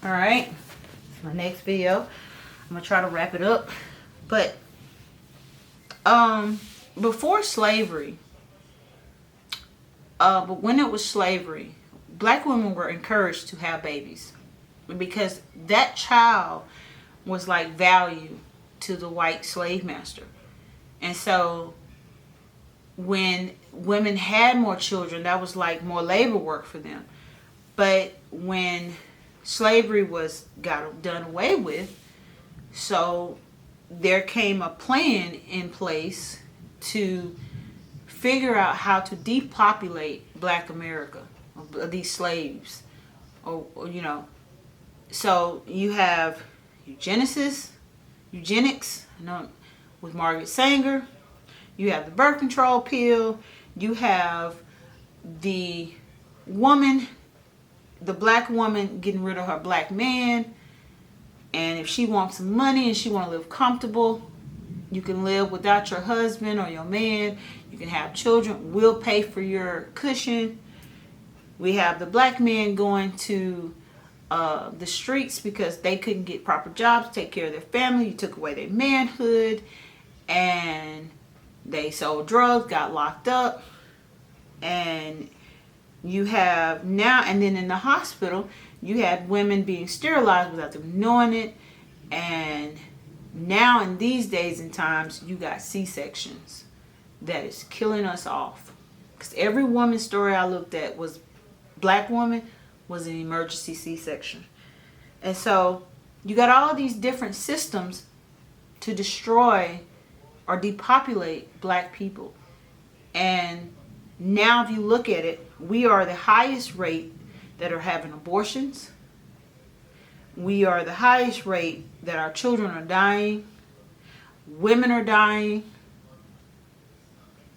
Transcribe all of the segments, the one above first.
All right, my next video, I'm gonna try to wrap it up. But before slavery, but when it was slavery, black women were encouraged to have babies because that child was like value to the white slave master. And so when women had more children, that was like more labor work for them. But when slavery got done away with, so there came a plan in place to figure out how to depopulate black America, these slaves, or so you have eugenics, with Margaret Sanger. You have the birth control pill. You have the black woman getting rid of her black man. And if she wants some money and she want to live comfortable, you can live without your husband or your man. You can have children. We'll pay for your cushion. We have the black men going to the streets because they couldn't get proper jobs to take care of their family. You took away their manhood, and they sold drugs, got locked up. And you have now, and then in the hospital, you had women being sterilized without them knowing it. And now in these days and times, you got C-sections that is killing us off. Because every woman's story I looked at was black woman was an emergency C-section. And so you got all these different systems to destroy or depopulate black people. And now if you look at it, we are the highest rate that are having abortions. We are the highest rate that our children are dying. Women are dying.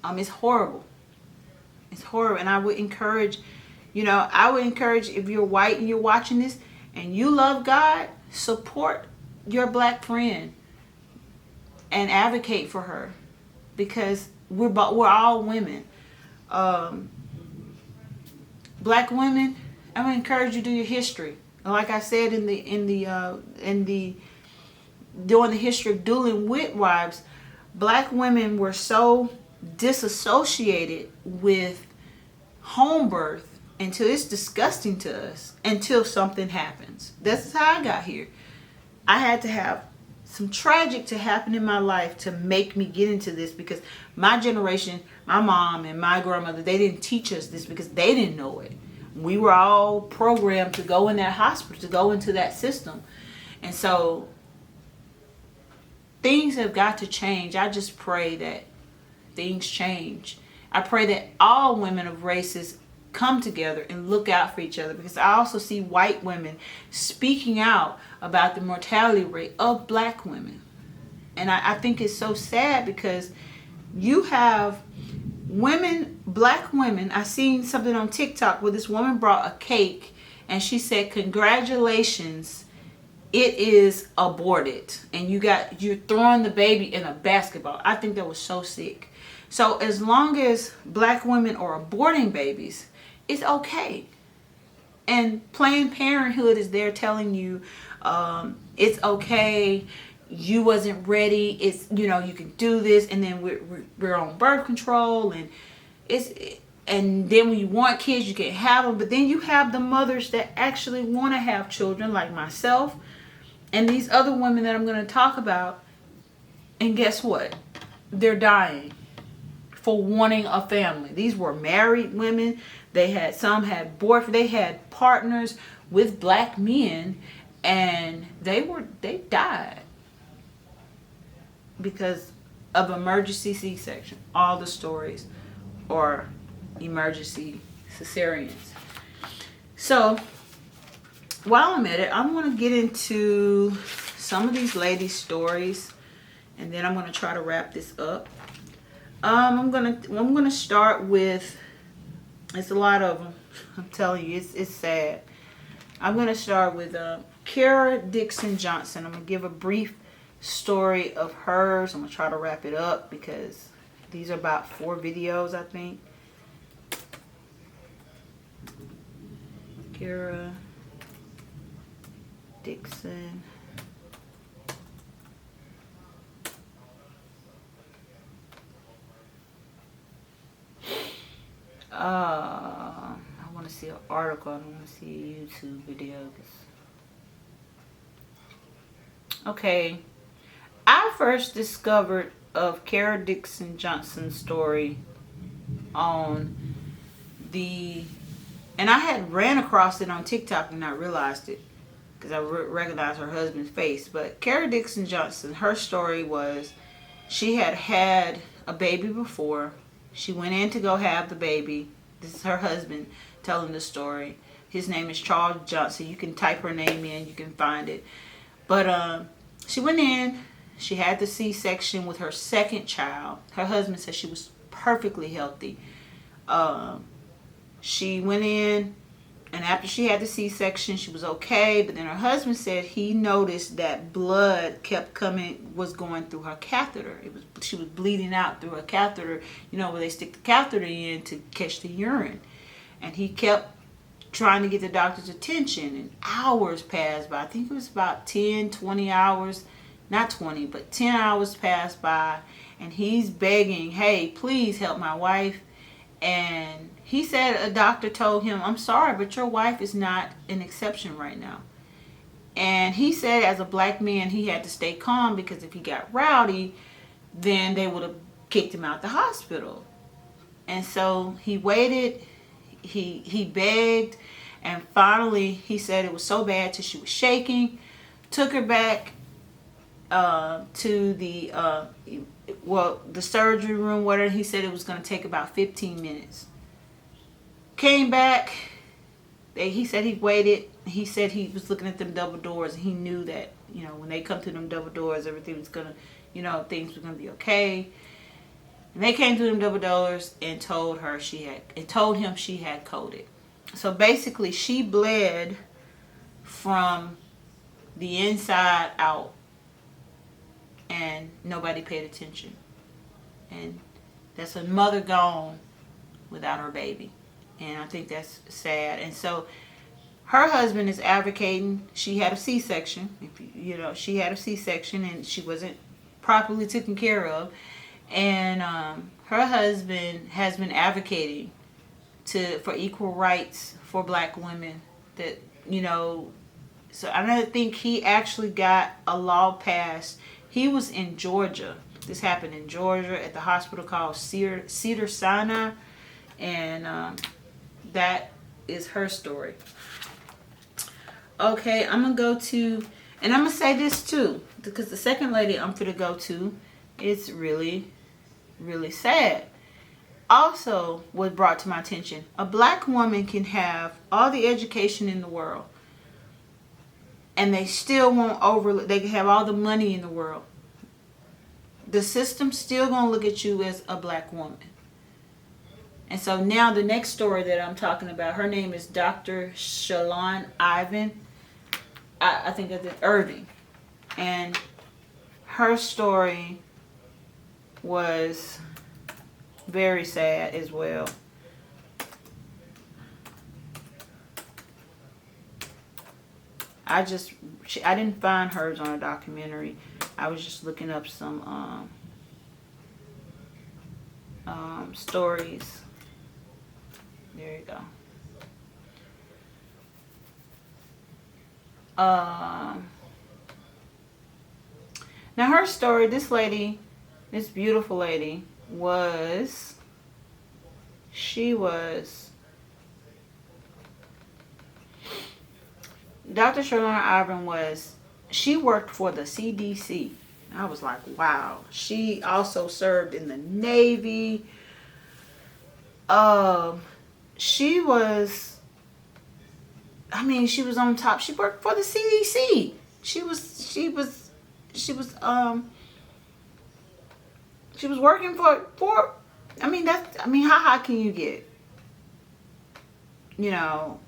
It's horrible. It's horrible. And I would encourage, if you're white and you're watching this and you love God, support your black friend and advocate for her, because we're all women. Black women, I'm gonna encourage you to do your history. Like I said during the history of dueling midwives, black women were so disassociated with home birth until it's disgusting to us, until something happens. This is how I got here. I had to have some tragic to happen in my life to make me get into this, because my generation, my mom and my grandmother, they didn't teach us this because they didn't know it. We were all programmed to go in that hospital, to go into that system. And so things have got to change. I just pray that things change. I pray that all women of races come together and look out for each other, because I also see white women speaking out about the mortality rate of black women. And I think it's so sad, because you have women, black women. I seen something on TikTok where this woman brought a cake and she said, "Congratulations, it is aborted, and you're throwing the baby in a basketball." I think that was so sick. So as long as black women are aborting babies, it's okay. And Planned Parenthood is there telling you it's okay, you wasn't ready, it's, you can do this, and then we're on birth control, and and then when you want kids, you can have them. But then you have the mothers that actually want to have children, like myself and these other women that I'm going to talk about. And guess what? They're dying for wanting a family. These were married women. Some had boyfriends, they had partners with black men, and they died because of emergency C-section. All the stories are emergency cesareans. So while I'm at it, I want to get into some of these ladies' stories, and then I'm going to try to wrap this up. I'm gonna start with, it's a lot of them. I'm telling you, it's sad. I'm gonna start with Kara Dixon Johnson. I'm gonna give a brief story of hers. I'm gonna try to wrap it up because these are about 4 videos, I think. Kara Dixon. I want to see an article. I don't want to see a YouTube video. Okay. I first discovered of Kara Dixon Johnson's story on and I had ran across it on TikTok and not realized it because I recognized her husband's face. But Kara Dixon Johnson, her story was she had a baby before. She went in to go have the baby. This is her husband telling the story. His name is Charles Johnson. You can type her name in, you can find it. But she went in, she had the C-section with her second child. Her husband said she was perfectly healthy. She went in, and after she had the C-section, she was okay. But then her husband said he noticed that blood was going through her catheter. She was bleeding out through her catheter, where they stick the catheter in to catch the urine. And he kept trying to get the doctor's attention, and hours passed by. I think it was about 10, 20 hours. Not 20, but 10 hours passed by, and he's begging, hey, please help my wife. And he said a doctor told him, I'm sorry, but your wife is not an exception right now. And he said as a black man, he had to stay calm because if he got rowdy, then they would have kicked him out the hospital. And so he waited, he begged, and finally he said it was so bad till she was shaking, took her back to the surgery room, whatever. He said it was going to take about 15 minutes. Came back. He said he waited. He said he was looking at them double doors, and he knew that, when they come to them double doors, everything was going to, things were going to be okay. And they came to them double doors and told him she had coded. So basically, she bled from the inside out. And nobody paid attention. And that's a mother gone without her baby. And I think that's sad. And so her husband is advocating. She had a C-section. She had a C-section and she wasn't properly taken care of. And her husband has been advocating for equal rights for black women. So I don't think he actually got a law passed. He was in Georgia. This happened in Georgia at the hospital called Cedars-Sinai. And that is her story. Okay, I'm going to go to, and I'm going to say this too, because the second lady I'm going to go to is really, really sad. Also, what brought to my attention, a black woman can have all the education in the world, and they still won't they can have all the money in the world. The system's still going to look at you as a black woman. And so now the next story that I'm talking about, her name is Dr. Shalon Ivan. I think that's Irving. And her story was very sad as well. I didn't find hers on a documentary. I was just looking up some stories. There you go. Now her story, this beautiful lady Dr. Shalon Ivan she worked for the CDC. I was like, wow. She also served in the Navy. She was on top. She worked for the CDC. She was working for how high can you get?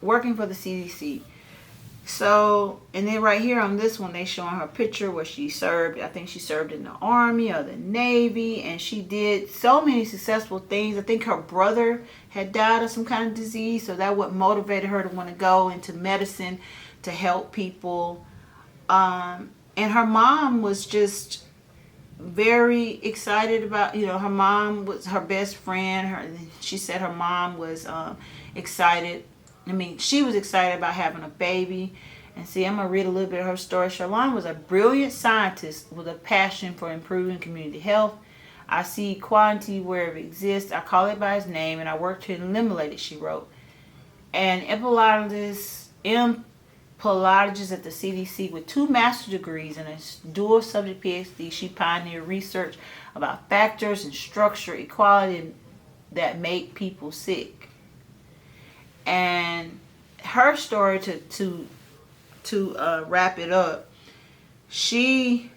Working for the CDC. So, and then right here on this one, they showing her picture where she served. I think she served in the Army or the Navy, and she did so many successful things. I think her brother had died of some kind of disease, so that what motivated her to want to go into medicine to help people. And her mom was just very excited about, her mom was her best friend. She said her mom was excited. She was excited about having a baby. And see, I'm going to read a little bit of her story. Charlene was a brilliant scientist with a passion for improving community health. I see equality where it exists. I call it by its name, and I work to eliminate it, she wrote. And immunologist at the CDC with 2 master's degrees and a dual subject PhD, she pioneered research about factors and structure equality that make people sick. And her story, to wrap it up, she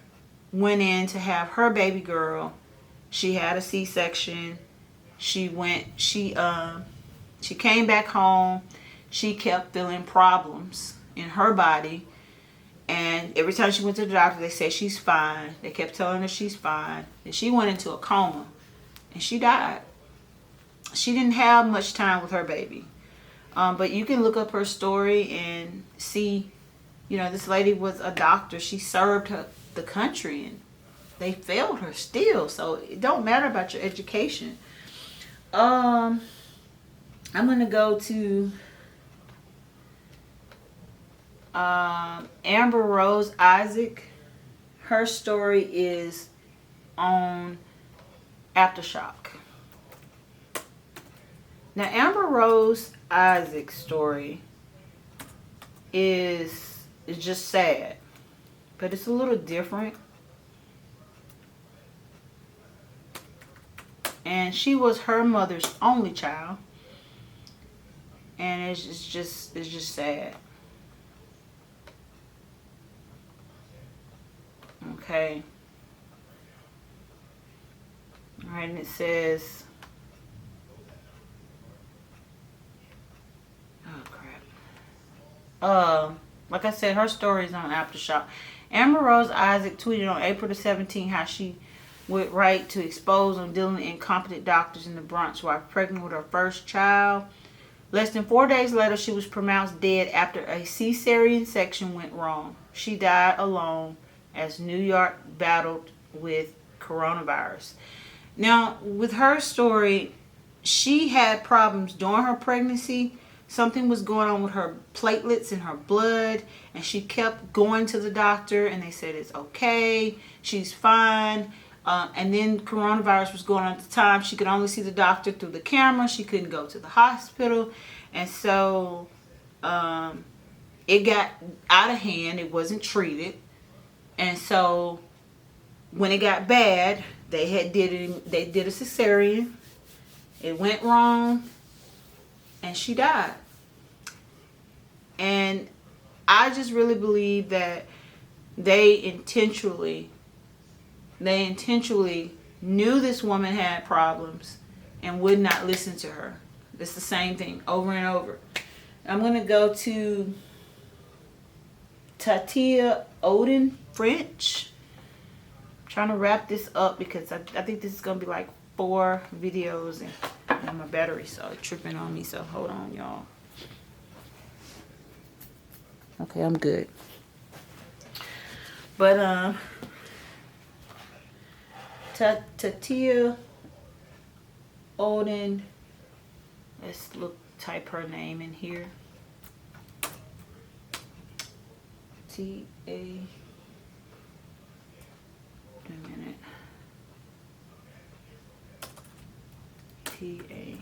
went in to have her baby girl. She had a C-section. She came back home. She kept feeling problems in her body. And every time she went to the doctor, they said she's fine. They kept telling her she's fine. And she went into a coma. And she died. She didn't have much time with her baby. But you can look up her story and see, this lady was a doctor. She served the country, and they failed her still. So it don't matter about your education. I'm going to go to Amber Rose Isaac. Her story is on Aftershock. Now, Amber Rose Isaac's story is just sad, but it's a little different. And she was her mother's only child, and it's just sad. Okay. All right, and it says, like I said, her story is on Aftershock. Amber Rose Isaac tweeted on April the 17th how she would write to expose on dealing with incompetent doctors in the Bronx while pregnant with her first child. Less than 4 days later, she was pronounced dead after a cesarean section went wrong. She died alone as New York battled with coronavirus. Now, with her story, she had problems during her pregnancy. Something was going on with her platelets in her blood, and she kept going to the doctor, and they said it's okay, she's fine. And then coronavirus was going on at the time. She could only see the doctor through the camera. She couldn't go to the hospital. And so it got out of hand. It wasn't treated. And so when it got bad, they did a cesarean. It went wrong, and she died. And I just really believe that they intentionally knew this woman had problems and would not listen to her. It's the same thing over and over. I'm going to go to Tatia Odin French. I'm trying to wrap this up because I think this is going to be like 4 videos, and my battery started tripping on me, so hold on, y'all. Okay, I'm good. But Tatia Odin, let's type her name in here. Wait a minute. Tatia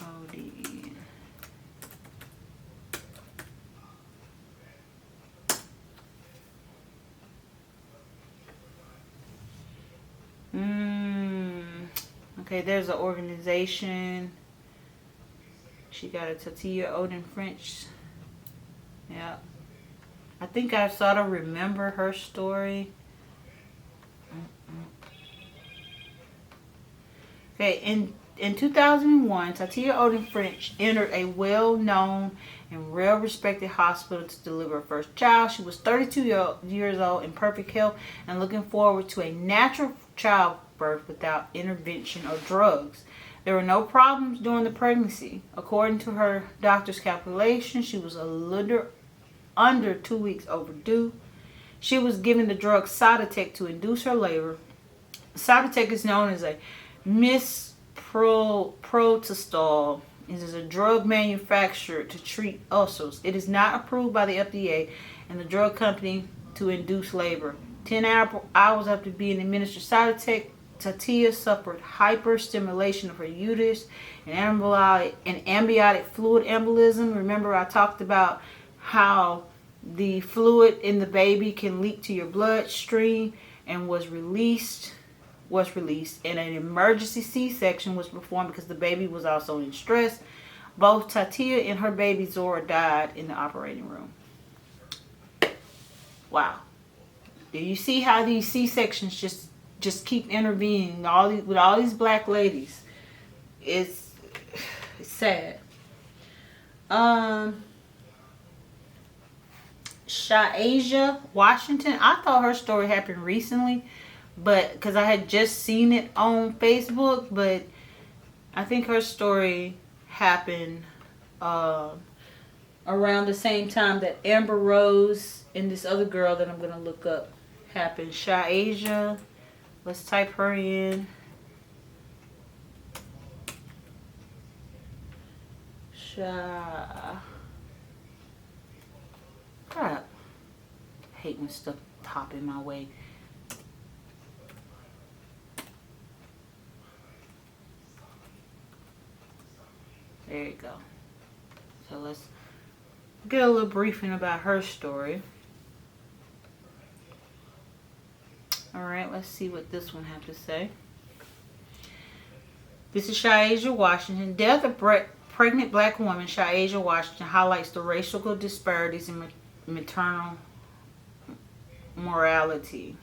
Odin. Okay, there's an organization. She got a Tatia Odin French. Yeah. I think I sort of remember her story. Okay, in 2001, Tatia Odin French entered a well-known and well-respected hospital to deliver her first child. She was 32 years old in perfect health and looking forward to a natural childbirth without intervention or drugs. There were no problems during the pregnancy. According to her doctor's calculations, she was a little under 2 weeks overdue. She was given the drug Cytotec to induce her labor. Cytotec is known as a misoprostol. It is a drug manufactured to treat ulcers. It is not approved by the FDA and the drug company to induce labor. 10 hours after being administered Cytotec, Tatia suffered hyperstimulation of her uterus and amniotic fluid embolism. Remember, I talked about how the fluid in the baby can leak to your bloodstream, and was released, and an emergency C-section was performed because the baby was also in stress. Both Tatia and her baby Zora died in the operating room. Wow. Do you see how these C-sections just keep intervening with all these black ladies? It's sad. Shaija Washington. I thought her story happened recently, but because I had just seen it on Facebook, but I think her story happened around the same time that Amber Rose and this other girl that I'm gonna look up happened. Shaija. Let's type her in. Crap. I hate when stuff pop in my way. There you go. So let's get a little briefing about her story. Alright, let's see what this one has to say. This is Shaija Washington. Death of pregnant black woman Shaija Washington highlights the racial disparities in maternal morality.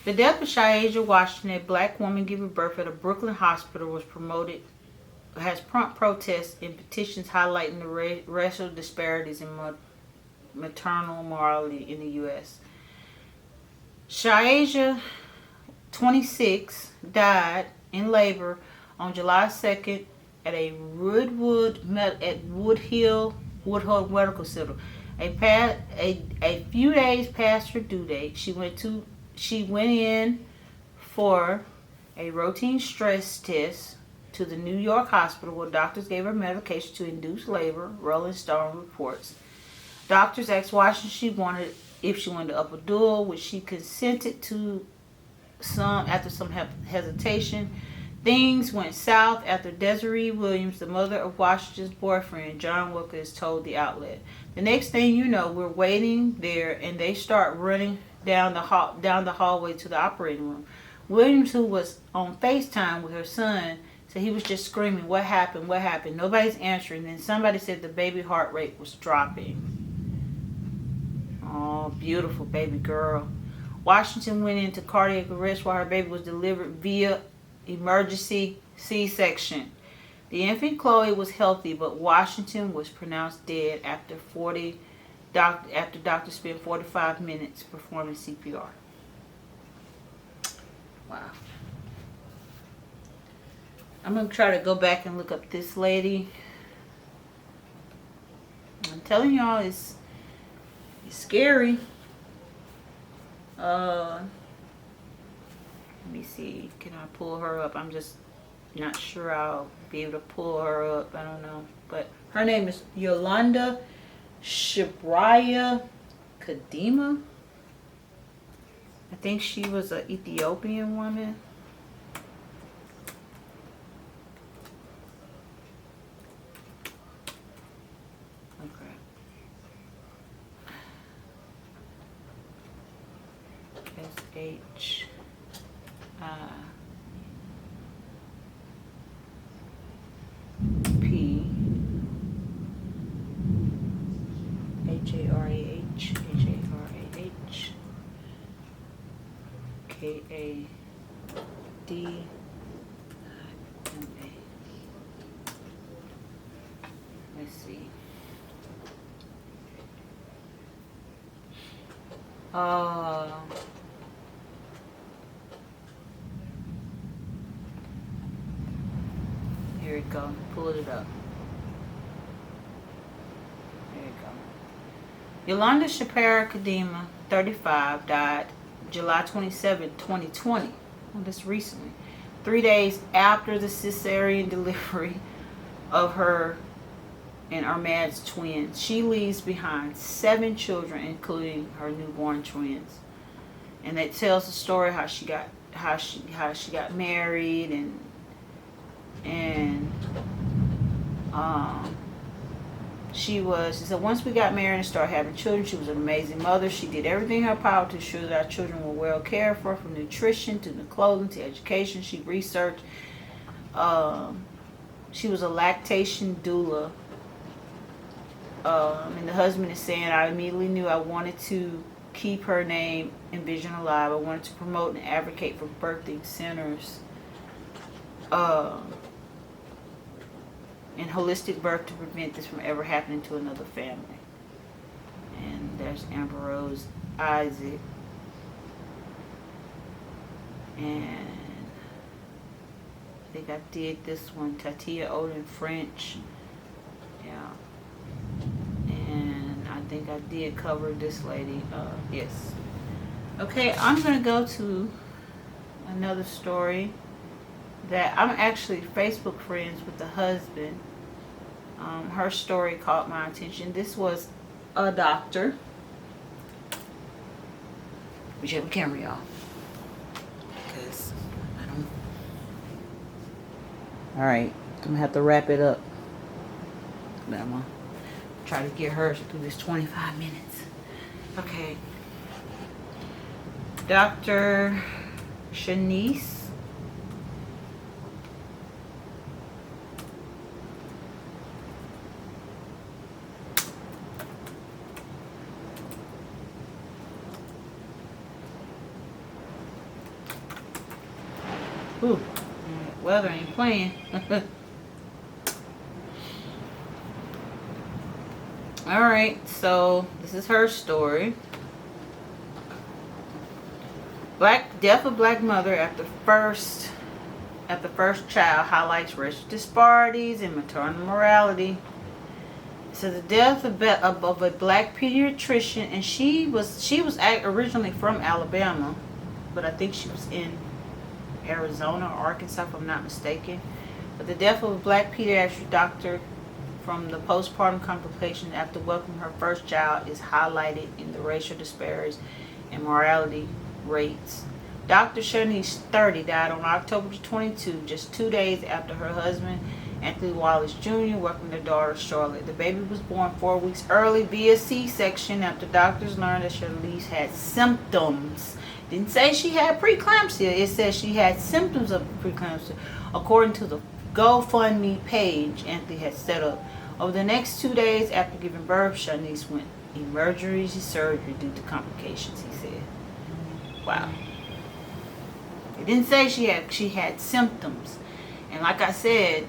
The death of Shaija Washington, a black woman giving birth at a Brooklyn hospital, has prompt protests and petitions highlighting the racial disparities in maternal morality in the U.S. Shaija, 26, died in labor on July 2nd at Woodhill Medical Center. A few days past her due date, she went in for a routine stress test to the New York hospital where doctors gave her medication to induce labor, Rolling Stone reports. Doctors asked Washington if she wanted to epidural, which she consented to after some hesitation. Things went south after Desiree Williams, the mother of Washington's boyfriend, John Wilkins, told the outlet. The next thing you know, we're waiting there, and they start running down the hallway to the operating room. Williams, who was on FaceTime with her son, said he was just screaming, "What happened? What happened?" Nobody's answering. Then somebody said the baby heart rate was dropping. Oh, beautiful baby girl. Washington went into cardiac arrest while her baby was delivered via emergency C-section. The infant Chloe was healthy, but Washington was pronounced dead after doctors spent 45 minutes performing CPR. Wow. I'm going to try to go back and look up this lady. I'm telling y'all, it's scary. Let me see. Can I pull her up? I'm just not sure I'll be able to pull her up. I don't know. But her name is Yolanda Shibraya Kadima. I think she was an Ethiopian woman. H P H-A-R-A-H H-A-R-A-H K-A-D-M-A. Let's see. Here it goes. Pull it up. There you go. Yolanda Shapira Kadima, 35, died July 27, 2020. Well, that's recently. 3 days after the cesarean delivery of her and Ahmad's twins. She leaves behind 7 children, including her newborn twins. And it tells the story how she got married and she said once we got married and started having children, she was an amazing mother. She did everything in her power to ensure that our children were well cared for, from nutrition to the clothing to education. She researched. She was a lactation doula. And the husband is saying, I immediately knew I wanted to keep her name and vision alive. I wanted to promote and advocate for birthing centers and holistic birth to prevent this from ever happening to another family. And there's Amber Rose Isaac. And I think I did this one, Tatia Odin French. Yeah. And I think I did cover this lady. Yes. Okay, I'm going to go to another story that I'm actually Facebook friends with the husband. Her story caught my attention. This was a doctor. We should have a camera, y'all. Because I don't. Alright, I'm going to have to wrap it up. But I'm going to try to get her through this 25 minutes. Okay. Dr. Shanice. Ooh, weather ain't playing. Alright, so this is her story. Death of black mother at the first child highlights racial disparities in maternal morality. So the death of a black pediatrician, and she was originally from Alabama, but I think she was in Arizona or Arkansas, if I'm not mistaken. But the death of a black pediatric doctor from the postpartum complications after welcoming her first child is highlighted in the racial disparities and mortality rates. Dr. Shanice, 30, died on October 22, just 2 days after her husband, Anthony Wallace Jr., welcomed their daughter, Charlotte. The baby was born 4 weeks early via C-section after doctors learned that Shanice had symptoms. Didn't say she had preeclampsia. It says she had symptoms of preeclampsia, according to the GoFundMe page Anthony had set up. Over the next 2 days after giving birth, Shanice went emergency surgery due to complications, he said. Wow. It didn't say she had symptoms. And like I said,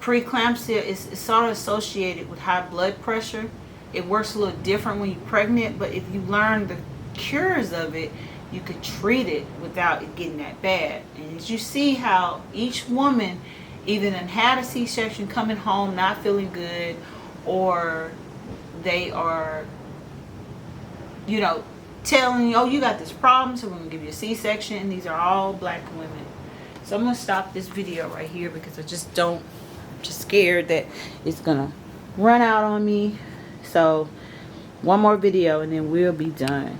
preeclampsia is sort of associated with high blood pressure. It works a little different when you're pregnant, but if you learn the cures of it, you could treat it without it getting that bad. And as you see how each woman either done had a C-section, coming home not feeling good, or they are, telling you, oh, you got this problem, so we're going to give you a C-section. And these are all black women. So I'm going to stop this video right here because I'm just scared that it's going to run out on me. So one more video and then we'll be done.